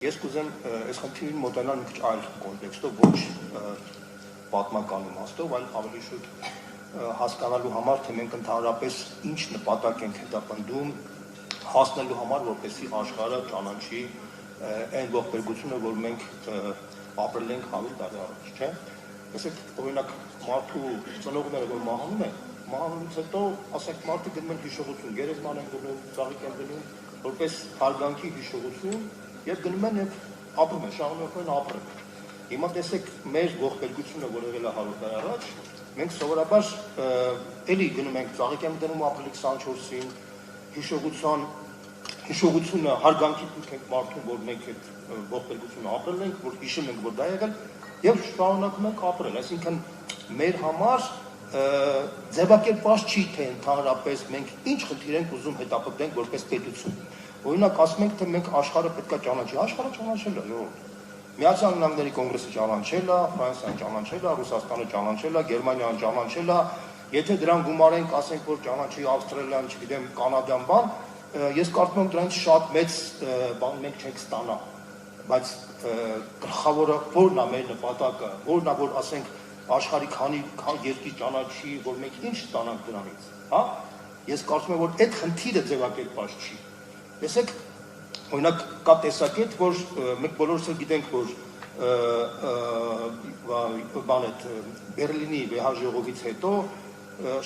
Ես կուզեմ այս խնդիրին մոտենալ մի քիչ այլ կոնտեքստով, ոչ պատմական իմաստով, այլ ավելի շուտ հասկանալու համար, թե մենք ընդհանրապես ինչ նպատակ ենք հետապնդում հասնելու համար, որպեսզի աշխարհը ճանաչի այն ողբերգությունը, որ մենք ապրել ենք 100 տարի առաջ, չէ՞։ Տեսեք, օրինակ մարդու ծնողները որ մահանում են, մահանից հետո, ասենք, մարդը գնում են հիշողություն, գերեզման են գնում, ծաղիկ են գնում, որպես հարգանքի հիշողություն, եւ գնում են եւ ապրում են, շարունակում են ապրել։ Հիմա տեսեք, մեր ողբերգությունը, որ եղել է 100 տարի առաջ, մենք սովորաբար էլի գնում ենք ծաղիկ ենք դնում ապրիլի 24-ին, հիշողությունը հարգանքի տուր ենք մարդուն, որ մենք այդ ողբերգությունը ապրել ենք, որ հիշում ենք, որ դա եղել, եւ շարունակում ենք ապրել։ Այսինքն մեր համար ձևակերպված չի, թե ընդհանրապես մենք ինչ խնդիր ենք ուզում հետապնդենք որպես պետություն։ Օրինակ ասում ենք, թե մենք աշխարհը պետք է ճանաչի, աշխարհը ճանաչել է, Միացյալ Նահանգների կոնգրեսը ճանաչել է, Ֆրանսիան ճանաչել է, Ռուսաստանը ճանաչել է, Գերմանիան ճանաչել է, եթե դրան գումարենք, ասենք, որ ճանաչի Ավստրալիան, չգիտեմ, Կանադան բան, ես կարծում եմ դրանից շատ մեծ բան մենք չենք ստանա, բայց գլխավորը որն է մեր նպատակը, որն է, որ ասենք աշխարհի քանի երկիր ճանաչի, որ մենք ինչ ստանանք դրանից, հա։ Ես կարծում եմ, որ այդ խնդիրը ձևակերպված չի։ Տեսեք, օրինակ կա տեսակետ, որ մենք բոլորս էլ գիտենք, որ բան այդ Բերլինի վեհաժողովից հետո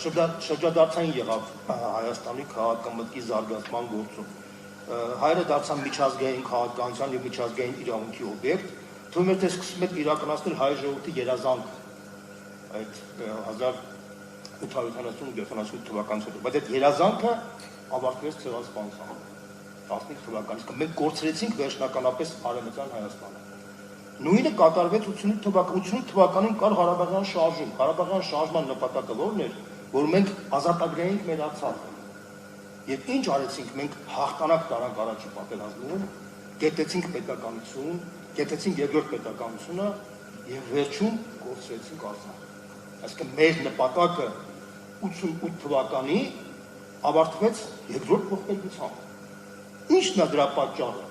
շրջադարձային եղավ Հայաստանի քաղաքամտքի զարգացման գործում։ Հայերը դարձան միջազգային քաղաքականության եւ միջազգային իրավունքի օբյեկտ, թվում է թե սկսում են իրականացնել հայ ժողովրդի երազանք այդ 1870-78 թվականից, բայց այդ երազանքը ավարտվեց ցեղասպանությամբ 15 թվականից, մենք կորցրեցինք վերջնականապես Արևմտյան Հայաստանը։ Նույնը կատարվեց 88 թվականին կար Ղարաբաղյան շարժում։ Ղարաբաղյան շարժման նպատակը որն էր, որ մենք ազատագրեինք մեր Արցախը։ Եվ ինչ արեցինք, մենք հաղթանակ տարանք առաջի պատերազմում, կերտեցինք պետականություն, կերտեցինք երկրորդ պետականությունը եւ վերջում կորցրեցինք Արցախը։ Այսինքն մեր նպատակը 88 թվականի ավարտվեց երկրորդ ողբերգությամբ։ Ինչն է դրա պատճառը,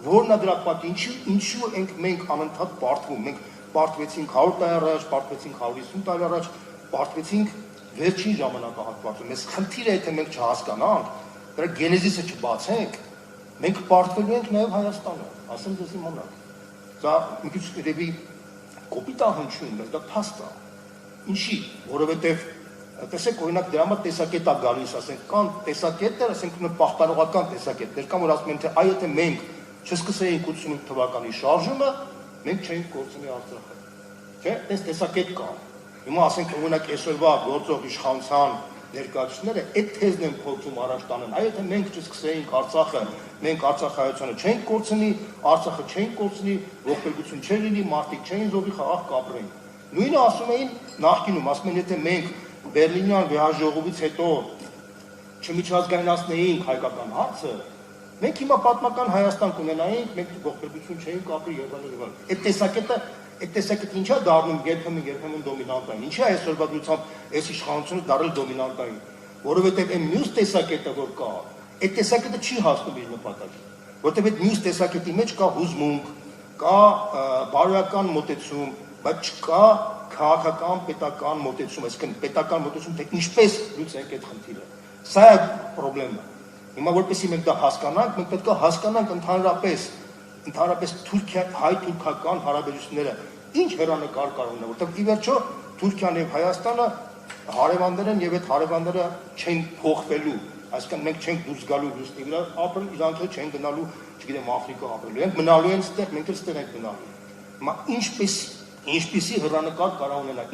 որն է դրա պատճառը, ինչու ենք մենք անընդհատ պարտվում, մենք պարտվեցինք 100 տարի առաջ, պարտվեցինք 150 տարի առաջ, պարտվեցինք վերջին ժամանակահատվածում, մեզ խնդիրը է, թե մենք չհասկանանք, դրա գենեզիսը չբացենք, մենք պարտվելու ենք նաև Հայաստանը, ասեմ ձեզ իմանաք, դա մի քիչ երևի կոպիտ է հնչում, բայց դա փաստ է, ինչի, որովհետև տեսեք, օրինակ դրա համար տեսակետ է գալիս, ասենք, կան տեսակետներ, ասենք, պահպանողական տեսակետներ կան, որ ասում են, թե այ եթե մենք չսկսեինք 88 թվականի շարժումը, մենք չէինք կորցնի Արցախը։ Չէ՞, այս տեսակետ կա։ Հիմա ասենք, օրինակ այսօրվա գործող իշխանության ներկայացուցիչները այդ թեզն են փորձում առաջ տանել։ Այ եթե մենք չսկսեինք Արցախը, մենք արցախայությունը չենք կորցնի, Արցախը չենք կորցնի, ողբերգություն չէր լինի, մարդիկ չէին զոհվի, խաղաղ կապրեին։ Նույնը ասում էին նախկինում, ասում են, եթե մենք Բերլինյան վեհաժողովից հետո չմիջազգայնացնեինք հայկական հարցը, մենք հիմա պատմական Հայաստան կունենայինք, մենք ողբերգություն չէինք ապրի եւ այլն։ Այդ տեսակետը ինչա դառնում երբեմն դոմինանտային։ Ինչի է այսօրվա դրությամբ այս իշխանությունը դառել դոմինանտային, որովհետեւ այն մյուս տեսակետը որ կա, այդ տեսակետը չի հասնում իր նպատակին, որովհետեւ այդ մյուս տեսակետի մեջ կա հուզմունք, կա բարոյական մոտեցում, բայց չկա քաղաքական պետական մոտեցում, այսինքն պետական մոտեցում, թե ինչպես լուծենք այդ խնդիրը։ Սա է խնդրեմը։ Հիմա որպեսզի մենք դա հասկանանք, մենք պետք է հասկանանք ընդհանրապես հայ-թուրքական հարաբերությունները ինչ հեռանկար կարող ունենա, որտեղ ի վերջո Թուրքիան եւ Հայաստանը հարևաններ են եւ այդ հարևանները չեն փոխվելու, այսինքն մենք չենք դուրս գալու լուսնի վրա ապրել, իրանք էլ չեն գնալու, չգիտեմ, Աֆրիկա ապրելու, ենք մնալու են ստեղ, մենք էլ ստեղ ենք մնալու։ Հիմա ինչպեսի հեռանկար կարող ունենա,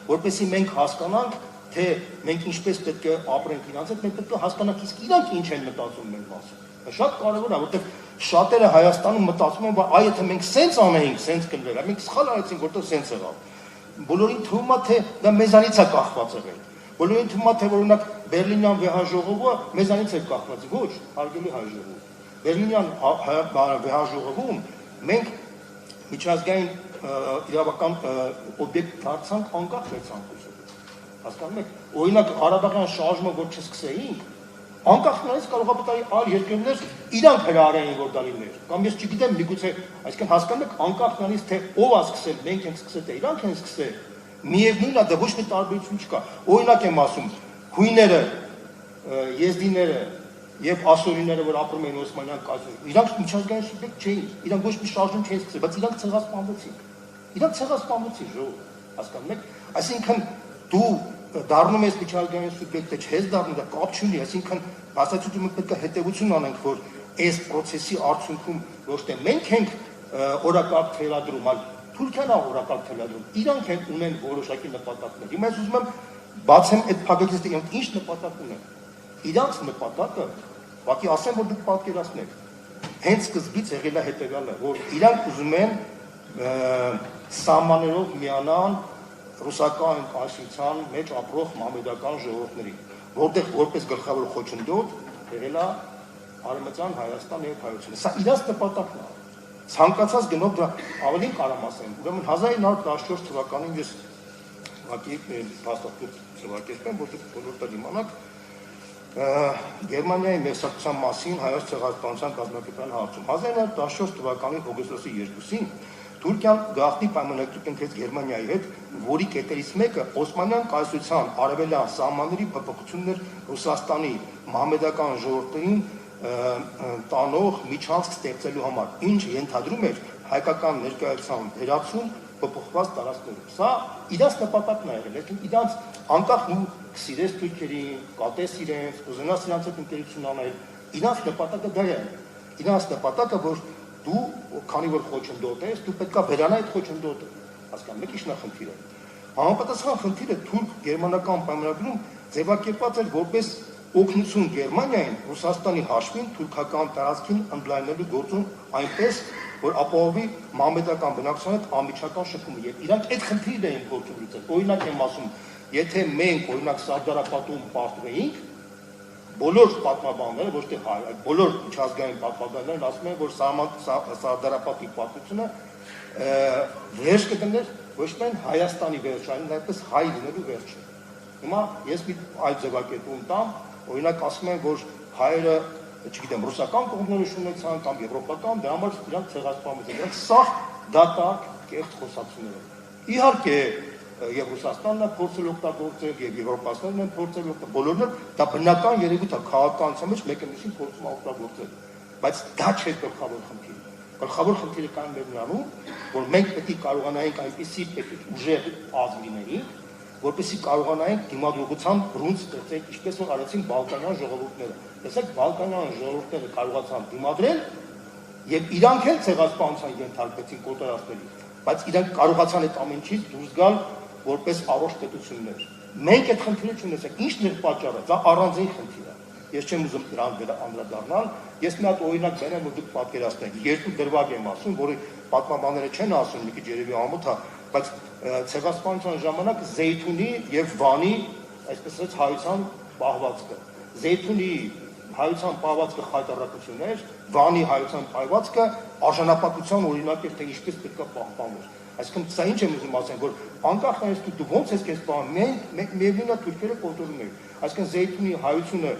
որպեսզի մենք հասկանանք, թե մենք ինչպես պետք է ապրենք իրանց հետ, մենք պետք է հասկանանք իսկ իրանք ինչ են մտածում մեր մասին։ Դա շատ կարևոր է, որովհետև շատերը Հայաստանում մտածում են, այ եթե մենք սենց անեինք, սենց կլներ, մենք սխալ արեցինք, որտեղ սենց եղավ։ Բոլորին թվում է, թե դա մեզանից է կախված եղել։ Բոլորին թվում է, թե օրինակ Բերլինյան վեհաժողովը մեզանից է կախված։ Ոչ, հարգելի հայ ժողով։ Բերլինյան վեհաժողովում մենք միջազգային իրավական օբյեկտ դարձանք անկախ մեր ցանկությունից։ Հասկանում եք, օրինակ Ղարաբաղյան շարժումը որ չսկսեինք, անկախ նրանից կարող է պետք է այլ երկրներ իրանք հրահարային որ դա լիներ, կամ ես չգիտեմ միգուցե, այսինքն հասկանում եք, անկախ նրանից թե ով է սկսել, մենք ենք սկսել, թե իրանք են սկսել, միևնույնն է, դա ոչ մի տարբերություն չկա։ Օրինակ եմ ասում, հույները, եզդիները եւ ասորիները, որ ապրում էին Օսմանյան կայսրում, իրանք միջազգային սուբյեկտ չէին, իրանք ոչ մի շարժում չէին սկսել, բայց իրանք ցեղասպանվեցին։ Իրանք ցեղասպանվեցին, ժողովուրդ, հասկանում եք, այսինքն դու դառնում ես միջազգային սուբյեկտը, չես դառնում, դա կապ չունի, այսինքն բացատրությունը պետք է հետևություն անենք, որ այս process-ի արդյունքում ոչ թե մենք ենք օրակարգ թելադրում, այլ Թուրքիան է օրակարգ թելադրում, իրանք են ունեն որոշակի նպատակներ։ Հիմա ես ուզում եմ բացեմ այդ փակագիծը, իրանք ինչ նպատակ ունեն։ Իրանք նպատակը, ուղղակի ասեմ, որ դուք պատկերացնեք, հենց սկզբից եղել է հետևյալը, որ իրանք ուզում են սահմաններով միանան ռուսական կայսրության մեջ ապրող մամեդական ժողովուրդների, որտեղ որպես գլխավոր խոչընդոտ եղել է Արևմտյան Հայաստան եւ հայությունը։ Սա իրաց նպատակն է։ Ցանկացած գնով դրա ավելին կարամ ասեմ, ուրեմն 1914 թվականին ես ուղղակի փաստաթուղթ ձևակերպեմ, որ դուք բոլորը իմանաք Գերմանիայի մերձակցության մասին հայոց ցեղասպանության կազմակերպության հարցում 1914 թվականի օգոստոսի 2-ին Թուրքիան գաղտնի պայմանագրություն կնքեց Գերմանիայի հետ, որի կետերից մեկը Օսմանյան կայսրության արևելյան սահմանների փոփոխություններ Ռուսաստանի մահմեդական ժողովրդին տանող միջանցք ստեղծելու համար, ինչը ենթադրում էր հայկական ներկայացան վերացում փոփոխված տարածքներում։ Սա իրաց նպատակն է եղել, այսինքն իրանց անկախ ու սիրես թուրքերին, կատես իրենց, ուզենաս իրանց հետ ընկերություն անել, իրանց նպատակը դա է։ Իրանց նպատակը, որ դու քանի որ խոչընդոտ ես, դու պետք է վերանա այդ խոչընդոտը։ Հասկանում եք, ի՞նչն է խնդիրը։ Համապատասխան խնդիրը թուրք-գերմանական պայմանագրում ձևակերպված էր որպես օգնություն Գերմանիային Ռուսաստանի հաշվին թուրքական տարածքին ընդլայնելու գործում այնպես, որ ապահովի մամեդական բնակչության հետ անմիջական շփումը։ Եվ իրանք այդ խնդիրն էին գործում լուծել։ Օրինակ եմ ասում, եթե մենք օրինակ Սարդարապատում պարտվեինք, բոլոր պատմաբանները, ոչ թե հայ, այլ բոլոր միջազգային պատմաբաններն ասում են, որ Սարդարապատի պատմությունը վերջ կդներ ոչ միայն Հայաստանի վերջը, այլ նույնպես հայ լինելու վերջը։ Հիմա ես մի այլ ձևակերպում տամ, օրինակ ասում են, որ հայերը, չգիտեմ, ռուսական կողմնորոշում ունեցան կամ եվրոպական, դրա համար իրանք ցեղասպանվեցին։ Իրանք սաղ դատակ կեղծ խոսակցություններ են։ Իհարկե, եւ Ռուսաստանն է փորձել օգտագործել, եւ եվրոպացիներն են փորձել օգտագործել, բոլորն էլ դա բնական երևույթ է, քաղաքականության մեջ մեկը մյուսին փորձում է օգտագործել, բայց դա չէ գլխավոր խնդիրը։ Գլխավոր խնդիրը կան մեր նրանում, որ մենք պետք է կարողանայինք այնպիսի ուժեղ ազգ լինեինք, որպեսզի կարողանայինք դիմադրողության բռունց ստեղծել, ինչպես որ արեցին բալկանյան ժողովուրդները։ Տեսեք, բալկանյան ժողովուրդները կարողացան դիմադրել եւ իրանք էլ ցեղասպանության ենթարկվեցին կոտորածների, բայց իրանք կարողացան այդ ամեն ինչից դուրս գալ որպես առողջ պետություններ։ Մենք այդ խնդիրը չունեցեք։ Ինչն է պատճառը։ Դա առանձին խնդիր է։ Ես չեմ ուզում դրան անդրադառնալ։ Ես մի հատ օրինակ բերեմ, որ դուք պատկերացնեք։ Երկու դրվագ եմ ասում, որի պատմաբանները չեն ասում, մի քիչ երևի ամոթ է, բայց ցեղասպանության ժամանակ Զեյթունի եւ Վանի, այսպես ասած, հայության պահվածքը։ Զեյթունի հայության պահվածքը խայտառակություն էր, Վանի հայության պահվածքը արժանապատվության օրինակ էր, թե ինչպես պետք է պահպանվեր։ Այսինքն սա ինչ եմ ուզում ասել, որ անկախ նրանից դու ոնց ես քեզ պահում, մենք միևնույնն է թուրքերը կոտորում են։ Այսինքն Զեյթունի հայությունը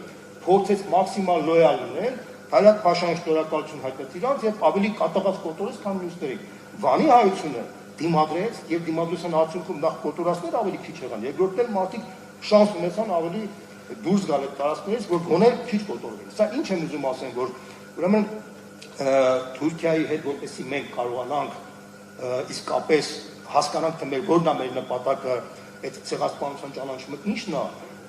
փորձեց մաքսիմալ լոյալ լինել, Թալատ Փաշան շնորհակալություն հայտնեց իրանց եւ ավելի կատաղած կոտորեց, քան մյուսներին։ Վանի հայությունը դիմադրեց եւ դիմադրության արդյունքում նախ կոտորածներ ավելի քիչ եղան, երկրորդ էլ մարդիկ շանս ունեցան ավելի դուրս գալ այդ տարածքներից, որ գոնե քիչ կոտորվեն։ Սա ինչ եմ ուզում ասեմ, որ ուրեմն Թուրքիայի հետ որպեսզի մենք կարողանանք իսկապես հասկանանք, թե որն է մեր նպատակը, այդ ցեղասպանության ճանաչումը ինչն է,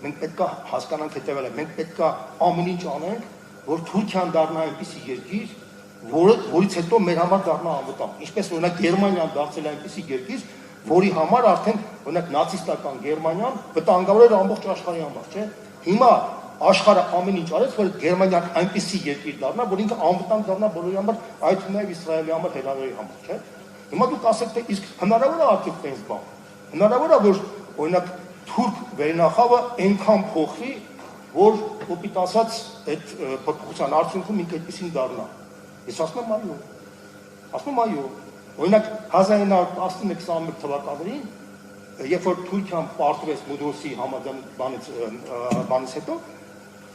մենք պետք է հասկանանք հետևելը, մենք պետք է ամեն ինչ անենք, որ Թուրքիան դառնա այնպիսի երկիր, որից հետո մեր համար դառնա անվտանգ։ Ինչպես օրինակ Գերմանիան դարձել է այնպիսի երկիր, որի համար արդեն օրինակ նացիստական Գերմանիան վտանգավոր էր ամբողջ աշխարհի համար, չէ՞։ Հիմա աշխարհը ամեն ինչ արեց, որ Գերմանիան այնպիսի երկիր դառնա, որ ինքը անվտանգ դառնա բոլորի համար, այդ նաև Իսրայելի համար, հրավերի համար, չէ՞։ Հիմա դուք ասեք, թե իսկ հնարավոր է արդյոք տենց բան։ Հնարավոր է, որ օրինակ թուրք վերնախավը այնքան փոխվի, որ կոպիտ ասած այդ փոփոխության արդյունքում ինքը այդպեսին դառնա։ Ես ասում եմ այո։ Ասում եմ այո։ Օրինակ 1919-21 թվականներին, երբ որ Թուրքիան պարտվեց Մուդրոսի համաձայնությունից հետո,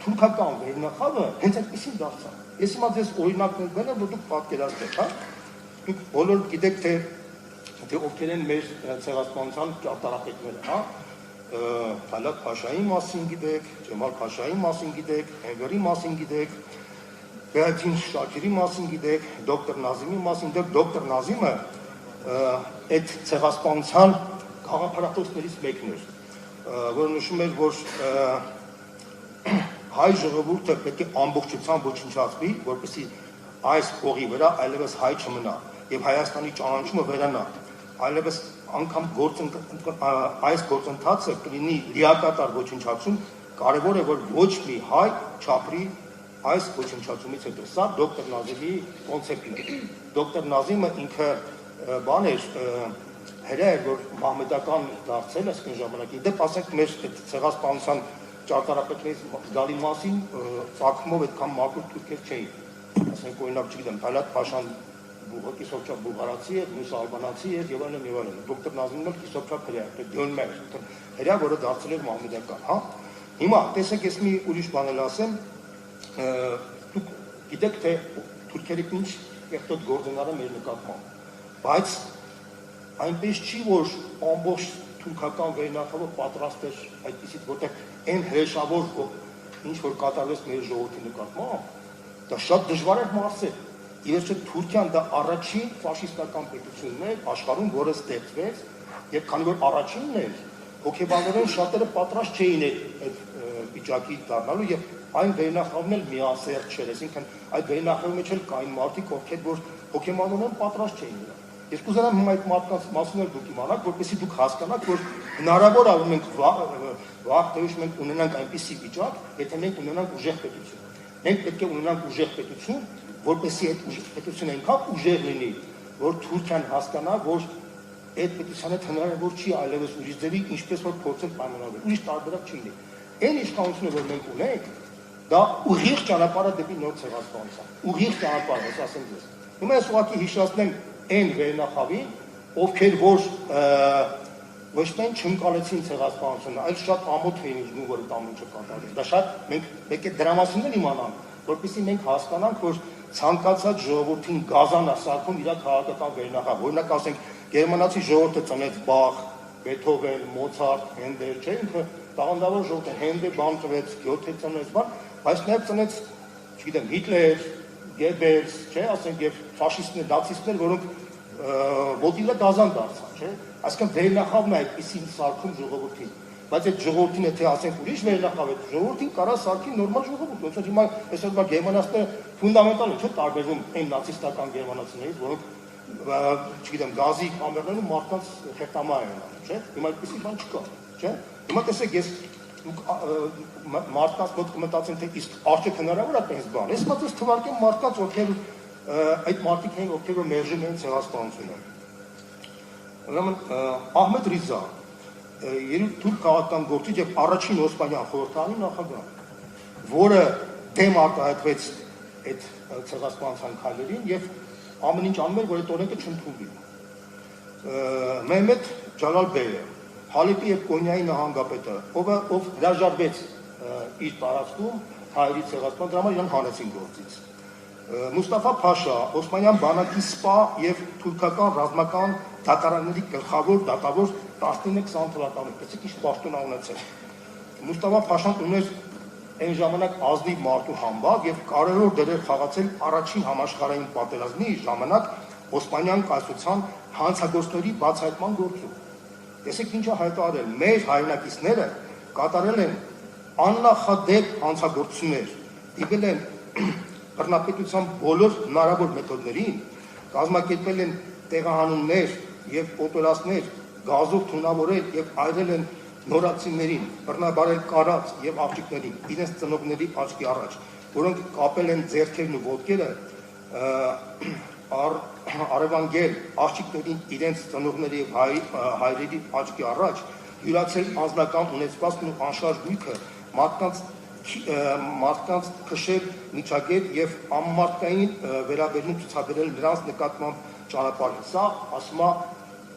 թուրքական վերնախավը հենց այդպեսին դարձավ։ Ես հիմա ձեզ օրինակներ բերեմ, որ դուք պատկերացնեք, հա։ Դուք բոլոր գիտեք, թե ովքեր են մեր ցեղասպանության ճարտարապետները, հա։ Թալատ Փաշայի մասին գիտեք, Ջեմալ Փաշայի մասին գիտեք, Էնվերի մասին գիտեք, Բեաթին Շաքիրի մասին գիտեք, դոկտոր Նազիմի մասին, դոկտոր Նազիմը այդ ցեղասպանության գաղափարախոսներից մեկն էր, որը նշում էր, որ հայ ժողովուրդը պետք է ամբողջությամբ ոչնչացվի, որպեսզի այս հողի վրա այլևս հայ չմնա եւ Հայաստանի ճանաչումը վերանա, այլևս անգամ այս գործընթացը կլինի լիակատար ոչնչացում, կարևոր է որ ոչ մի հայ չապրի այս ոչնչացումից հետո։ Սա դոկտոր Նազիմի կոնցեպտն է։ Դոկտոր Նազիմը ինքը բան էր, հրե էր, որ մահմեդական դարձել այսքան ժամանակի։ Դեպ ասենք մեր ցեղասպանության ճարտարապետներից զգալի մասին ծագումով այդքան մաքուր թուրքեր չէին։ Ասենք օրինակ չգիտեմ, Թալատ Փաշան կիսոբչափ բուլղարացի էր, մյուսը ալբանացի էր եւ այլն եւ այլն։ Դոկտոր Նազիմն էլ կիսոբչափ հրեա էր, դյոնմա էր, հրեա, որը դարձել էր մահմեդական, հա։ Հիմա տեսեք, ես մի ուրիշ բան էլ ասեմ, դուք գիտեք, թե թուրքերը ինչ կեղտոտ գործունեություն մեր նկատմամբ, բայց այնպես չի, որ ամբողջ թուրքական վերնախավը պատրաստ էր այդպիսից, որտեղ այն հրեշավոր ինչ որ կատարվեց մեր ժողովրդի նկատմամբ, դա շատ դժվար էր մարսել։ Իվերջո Թուրքիան դա առաջին ֆաշիստական պետությունն էր աշխարհում, որը ստեղծվեց, եւ քանի որ առաջինն էր, հոգեբանորեն շատերը պատրաստ չէին այդ վիճակի դառնալու եւ այն վերնախավն էլ միասեռ չէր, այսինքն այդ վերնախավի մեջ էլ կային մարդիկ, ովքեր որ հոգեբանորեն պատրաստ չէին նրան։ Ես կուզենամ հիմա այդ մարդկանց մասին էլ դուք իմանաք, որպեսզի դուք հասկանաք, որ հնարավոր է որ մենք վաղ դեպքում մենք ունենանք այնպիսի վիճակ, եթե մենք ունենանք ուժեղ պետություն։ Մենք պետք է ունենանք ուժեղ պետություն, որպեսզի այդ պետությունը այնքան ուժեղ լինի, որ Թուրքիան հասկանա, որ այդ պետության հետ հնարավոր չի այլևս ուրիշ ձևի, ինչպես որ փորձել պայմանավորել, ուրիշ տարբերակ չի լինի։ Այն իշխանությունը, որ մենք ունենք, դա ուղիղ ճանապարհը դեպի նոր ցեղասպանություն։ Ուղիղ ճանապարհ, ես ասեմ ձեզ։ Հիմա ես ուղղակի հիշեցնեմ այն վերնախավին, ովքեր որ ոչ միայն չընկալեցին ցեղասպանությունը, այլ շատ ամոթ էին զգում, որ այդ ամենը կատարվի։ Դա շատ մենք պետք է դրա մասին էլ իմանանք, որպեսզի մենք հասկանանք, որ ցանկացած ժողովրդին գազան է սարքում իր քաղաքական վերնախավ։ Օրինակ ասենք, գերմանացի ժողովուրդը ծնեց Բախ, Բեթհովեն, Մոցարտ, Հենդել, չէ՞, ինքը տաղանդավոր ժողովուրդ է, Հենդել բան ծնեց, Գյոթե ծնեց բան, բայց նաև ծնեց, չգիտեմ, Հիտլեր, Գեբելս, չէ, ասենք եւ ֆաշիստներ, նացիստներ, որոնք ոտիլը գազան դարձան, չէ։ Այսինքն վերնախավն է այդպեսին սարքում ժողովրդին։ Բայց այդ ժողովրդին եթե ասենք ուրիշ վերնախավ է, ժողովրդին կարա սարքի նորմալ ժողովուրդ, ոնց որ հիմա այսօր գերմանացիները ֆունդամենտալ են, չէ, տարբերվում այն նացիստական գերմանացիներից, որոնք չգիտեմ, գազի կամերներում մարդկանց հետամա են անում, չէ։ Հիմա այդպեսի բան չկա, չէ։ Հիմա տեսեք, ես մարդկանց մոտ կմտածեմ, թե իսկ արդյոք հնարավոր է այդպես բան։ Ես մտածում թվարկեմ մարդկանց, ովքեր այդ մարդիկ են, ովքեր որ մերժում են ցեղասպանությունը։ Ուրեմն Ահմեդ Ռիզա, երբ թուրք քաղաքական գործիչ եւ առաջին Օսմանյան խորհրդարանի նախագահ, որը դեմ արտահայտվեց այդ ցեղասպանության քայլերին եւ ամեն ինչ անում էր, որ այդ օրենքը չընդունվի։ Մեհմեդ Ջալալբեյը, Հալիպի եւ Կոնյայի նահանգապետը, ով հրաժարվեց իր տարածքում հայերի ցեղասպան, դրա համար իրան հանեցին գործից։ Մուստաֆա Փաշա, Օսմանյան բանակի սպա եւ թուրքական ռազմական դատարանների գլխավոր դատավոր 19-20 թվականին, տեսեք ինչ պաշտոն ունեցել։ Մուստաֆա Փաշան ուներ այն ժամանակ ազնիվ մարդու համբավ եւ կարևոր դեր խաղացել առաջին համաշխարհային պատերազմի ժամանակ Օսմանյան կայսրության հանցագործների բացահայտման գործում։ Տեսեք ինչ է հայտարարել, մեր հայրենակիցները կատարել են աննախադեպ հանցագործություններ, դիմել են բռնապետության բոլոր հնարավոր մեթոդներին, կազմակերպել են տեղահանումներ եւ օտորացներ, գազով թունավորել եւ այրել են նորացիներին, բռնաբարել կանանց եւ աղջիկներին, իրենց ծնողների աչքի առաջ, որոնք կապել են ձեռքերն ու ոտքերը, արևանգել աղջիկներին իրենց ծնողների եւ հայրերի աչքի առաջ, յուրացել անձնական ունեցվածքն ու անշարժ գույքը, մարդկանց քշել միջագետ եւ անմարդկային վերաբերմունք ցուցաբերել նրանց նկատմամբ ճանապարհին։ Սա ասում է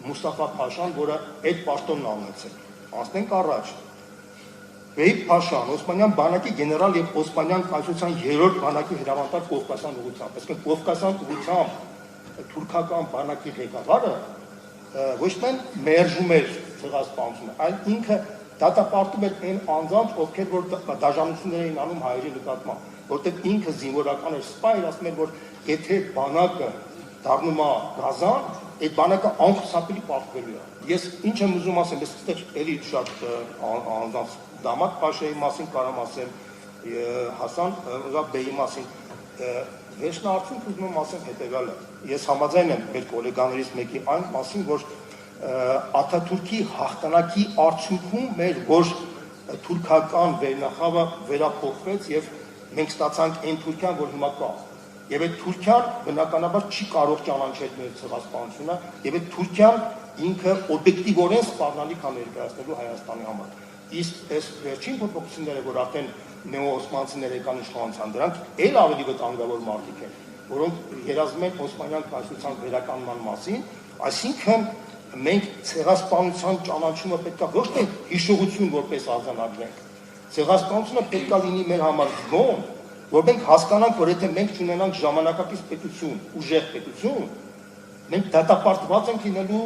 Մուստաֆա Փաշան, որը այդ պաշտոնն ունեցել։ Անցնենք առաջ։ Վեհիպ Փաշան, Օսմանյան բանակի գեներալ եւ Օսմանյան կայսրության երրորդ բանակի հրամանտար Կովկասյան ուղղությամբ, այսինքն Կովկասյան ուղղությամբ թուրքական բանակի ղեկավարը ոչ միայն մերժում էր ցեղասպանությունը, այլ ինքը դատապարտում էր այն անձանց, ովքեր որ դաժանություններ էին անում հայերի նկատմամբ, որտեղ ինքը զինվորական էր սպա, ասում էր, որ եթե բանակը դառնում է գազան, այդ բանակը անխուսափելի պարտվելու է։ Ես ինչ եմ ուզում ասեմ, ես այստեղ էլի շատ անձանց Դամատ Փաշայի մասին կարամ ասեմ, Հասան Բեյի մասին, վերջնարդյունք ուզում եմ ասեմ հետևյալը։ Ես համաձայն եմ մեր գոլեգաներից մեկի այն մասին, որ Աթաթուրքի հաղթանակի արդյունքում մեր որ թուրքական վերնախավը վերափոխվեց եւ մենք ստացանք այն Թուրքիան, որ հիմա կա։ Եվ այդ Թուրքիան բնականաբար չի կարող ճանաչել մեր ցեղասպանությունը, եւ այդ Թուրքիան ինքը օբյեկտիվորեն սպառնալիք է ներկայացնելու Հայաստանի համար։ Իսկ այս վերջին փոփոխությունները, որ արդեն նեո-օսմանցիները եկան իշխանության, դրանք էլ ավելի վտանգավոր մարդիկ են, որոնք երազում են Օսմանյան կայսրության վերականգնման մասին, այսինքն մենք ցեղասպանության ճանաչումը պետք է ոչ թե հիշողություն որպես արձանագրենք, ցեղասպանությունը պետք է լինի մեր համար գոն, որ մենք հասկանանք, որ եթե մենք չունենանք ժամանակակից պետություն, ուժեղ պետություն, մենք դատապարտված ենք լինելու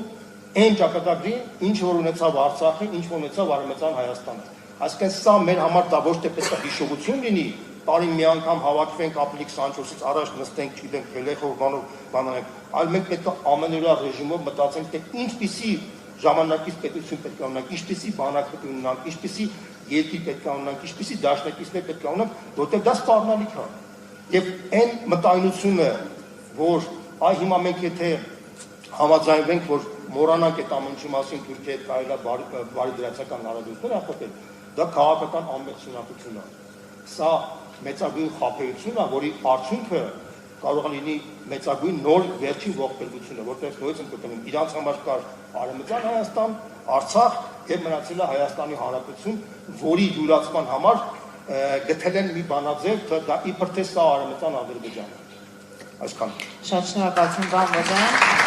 այն ճակատագրին, ինչ որ ունեցավ Արցախը, ինչ որ ունեցավ Արևմտյան Հայաստանը։ Այսինքն սա մեր համար դա ոչ թե պետք է հիշողություն լինի, տարին մի անգամ հավաքվենք ապրիլի 24-ից առաջ նստենք, չգիտենք, գլեխով բանանենք, այլ մենք պետք է ամենօրյա ռեժիմով մտածենք, թե ինչպիսի ժամանակից պետություն պետք է ունենանք, ինչպիսի բանակ պետք է ունենանք, ինչպիսի երկիր պետք է ունենանք, ինչպիսի դաշնակիցներ պետք է ունենանք, որտեղ դա սպառնալիք է։ Եվ այն մտայնությունը, որ այ հիմա մենք եթե համաձայնվենք, որ մոռանանք այդ ամեն ինչի մասին Թուրքիայի հետ կարելի է բարիդրացիական հարաբերություններ հաստատել, դա քաղաքական անմեղսունակություն է։ Սա մեծագույն խաբեություն է, որի արդյունքը կարող է լինի մեծագույն նոր վերջին ողբերգությունը, որտեղ նույնիսկ եմ կտնում իրանց համար կար Արևմտյան Հայաստան, Արցախ եւ մնացել է Հայաստանի Հանրապետություն, որի յուրացման համար գտել են մի բանաձև, դա իբր թե սա Արևմտյան Ադրբեջանը։ Այսքան։ Շատ շնորհակալություն, պարոն Բոզյան։